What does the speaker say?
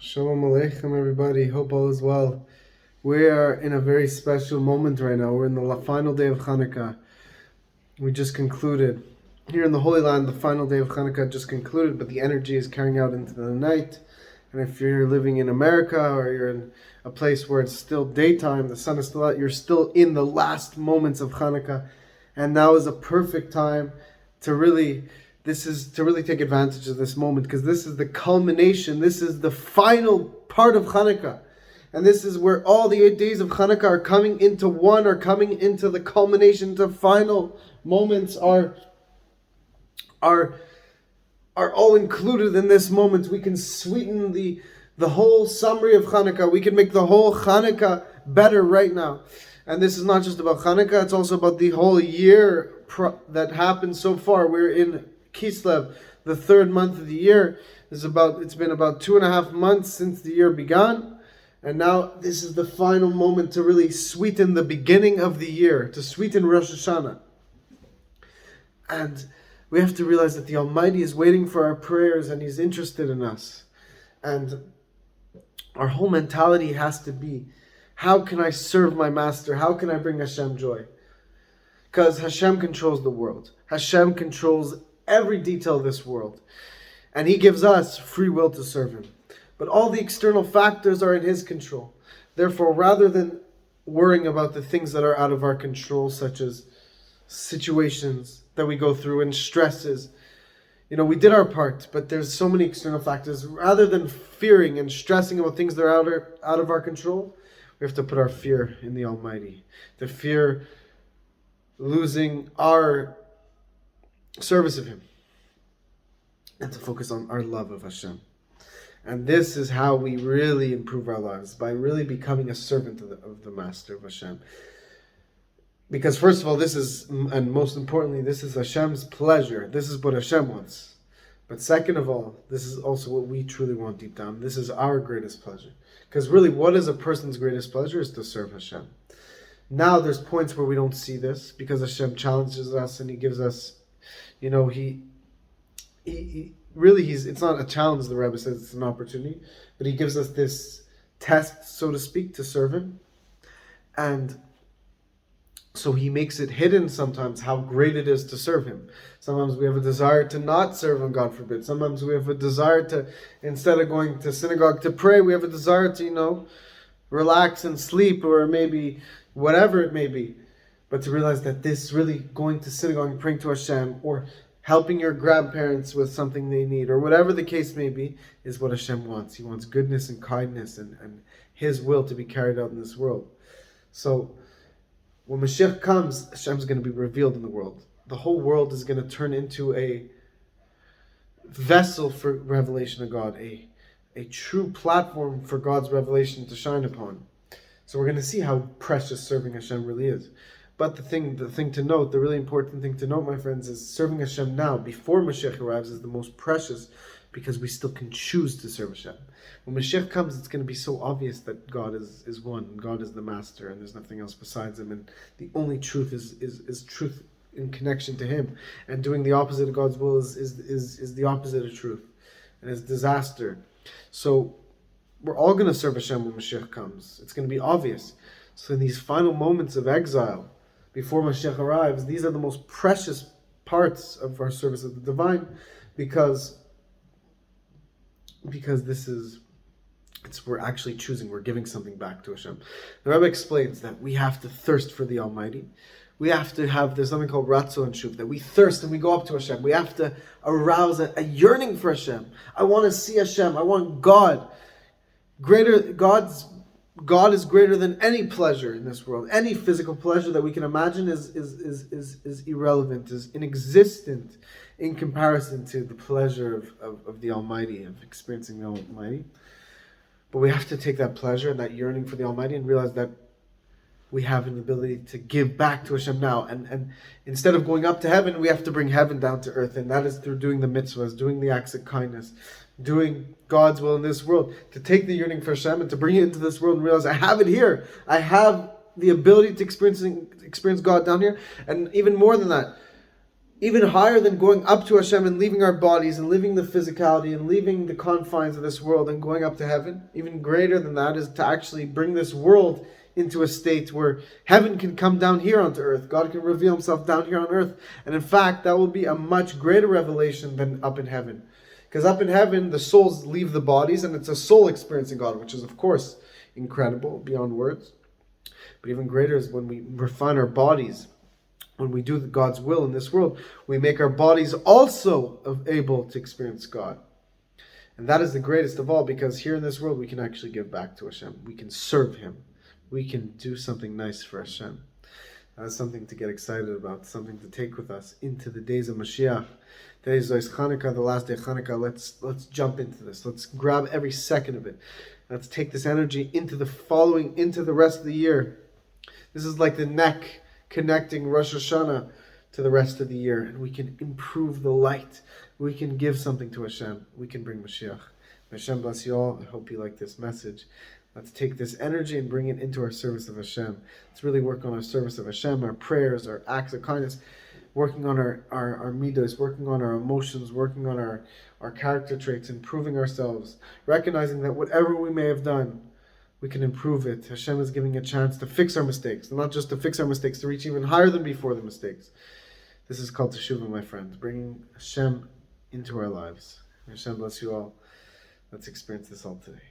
Shalom Aleichem, everybody. Hope all is well. We are in a very special moment right now. We're in the final day of Hannukah. We just concluded. Here in the Holy Land, the final day of Hannukah just concluded, but the energy is carrying out into the night. And if you're living in America or you're in a place where it's still daytime, the sun is still out, you're still in the last moments of Hannukah. And now is a perfect time to really take advantage of this moment, because this is the culmination, this is the final part of Hanukkah. And this is where all the 8 days of Hanukkah are coming into one, are coming into the culmination. The final moments are all included in this moment. We can sweeten the whole summary of Hanukkah. We can make the whole Hanukkah better right now. And this is not just about Hanukkah, it's also about the whole year that happened so far. We're in Kislev, the third month of the year. It's been about 2.5 months since the year began, and now this is the final moment to really sweeten the beginning of the year, to sweeten Rosh Hashana. And we have to realize that the Almighty is waiting for our prayers, and He's interested in us. And our whole mentality has to be, how can I serve my Master? How can I bring Hashem joy? Because Hashem controls the world. Hashem controls every detail of this world, and He gives us free will to serve Him. But all the external factors are in His control. Therefore, rather than worrying about the things that are out of our control, such as situations that we go through and stresses, we did our part, but there's so many external factors. Rather than fearing and stressing about things that are out of our control, we have to put our fear in the Almighty. To fear losing our service of Him, and to focus on our love of Hashem. And this is how we really improve our lives, by really becoming a servant of the Master of Hashem. Because first of all, this is, and most importantly, this is Hashem's pleasure. This is what Hashem wants. But second of all, this is also what we truly want deep down. This is our greatest pleasure. Because really, what is a person's greatest pleasure is to serve Hashem. Now there's points where we don't see this, because Hashem challenges us and He gives us, he really, it's not a challenge, the Rebbe says, it's an opportunity, but He gives us this test, so to speak, to serve Him. And so He makes it hidden sometimes how great it is to serve Him. Sometimes we have a desire to not serve Him, God forbid. Sometimes we have a desire to, instead of going to synagogue to pray, we have a desire to, relax and sleep, or maybe whatever it may be. But to realize that this really going to synagogue and praying to Hashem, or helping your grandparents with something they need, or whatever the case may be, is what Hashem wants. He wants goodness and kindness and His will to be carried out in this world. So when Mashiach comes, Hashem's going to be revealed in the world. The whole world is going to turn into a vessel for revelation of God, a true platform for God's revelation to shine upon. So we're going to see how precious serving Hashem really is. But the thing to note, the really important thing to note, my friends, is serving Hashem now, before Mashiach arrives, is the most precious, because we still can choose to serve Hashem. When Mashiach comes, it's going to be so obvious that God is one, God is the Master, and there's nothing else besides Him, and the only truth is truth in connection to Him. And doing the opposite of God's will is the opposite of truth, and is disaster. So we're all going to serve Hashem when Mashiach comes. It's going to be obvious. So in these final moments of exile, before Mashiach arrives, these are the most precious parts of our service of the divine, because we're actually choosing, we're giving something back to Hashem. The Rebbe explains that we have to thirst for the Almighty. We have to there's something called Ratzo and Shuv, that we thirst and we go up to Hashem. We have to arouse a yearning for Hashem. I want to see Hashem. I want God. God is greater than any pleasure in this world. Any physical pleasure that we can imagine is irrelevant, is inexistent in comparison to the pleasure of the Almighty, of experiencing the Almighty. But we have to take that pleasure and that yearning for the Almighty and realize that we have an ability to give back to Hashem now. And instead of going up to heaven, we have to bring heaven down to earth. And that is through doing the mitzvahs, doing the acts of kindness, doing God's will in this world. To take the yearning for Hashem and to bring it into this world and realize, I have it here. I have the ability to experience God down here. And even more than that, even higher than going up to Hashem and leaving our bodies and leaving the physicality and leaving the confines of this world and going up to heaven. Even greater than that is to actually bring this world into a state where heaven can come down here onto earth. God can reveal himself down here on earth. And in fact, that will be a much greater revelation than up in heaven. Because up in heaven, the souls leave the bodies and it's a soul experiencing God, which is of course incredible, beyond words. But even greater is when we refine our bodies. When we do God's will in this world, we make our bodies also able to experience God. And that is the greatest of all, because here in this world, we can actually give back to Hashem. We can serve Him. We can do something nice for Hashem. That's something to get excited about, something to take with us into the days of Mashiach. Today's Hannukah, the last day of Hanukkah. Let's jump into this. Let's grab every second of it. Let's take this energy into the rest of the year. This is like the neck connecting Rosh Hashana to the rest of the year. And we can improve the light. We can give something to Hashem. We can bring Mashiach. Hashem bless you all. I hope you like this message. Let's take this energy and bring it into our service of Hashem. Let's really work on our service of Hashem, our prayers, our acts of kindness, working on our midos, working on our emotions, working on our character traits, improving ourselves, recognizing that whatever we may have done, we can improve it. Hashem is giving a chance to fix our mistakes, not just to fix our mistakes, to reach even higher than before the mistakes. This is called Teshuva, my friends, bringing Hashem into our lives. Hashem bless you all. Let's experience this all today.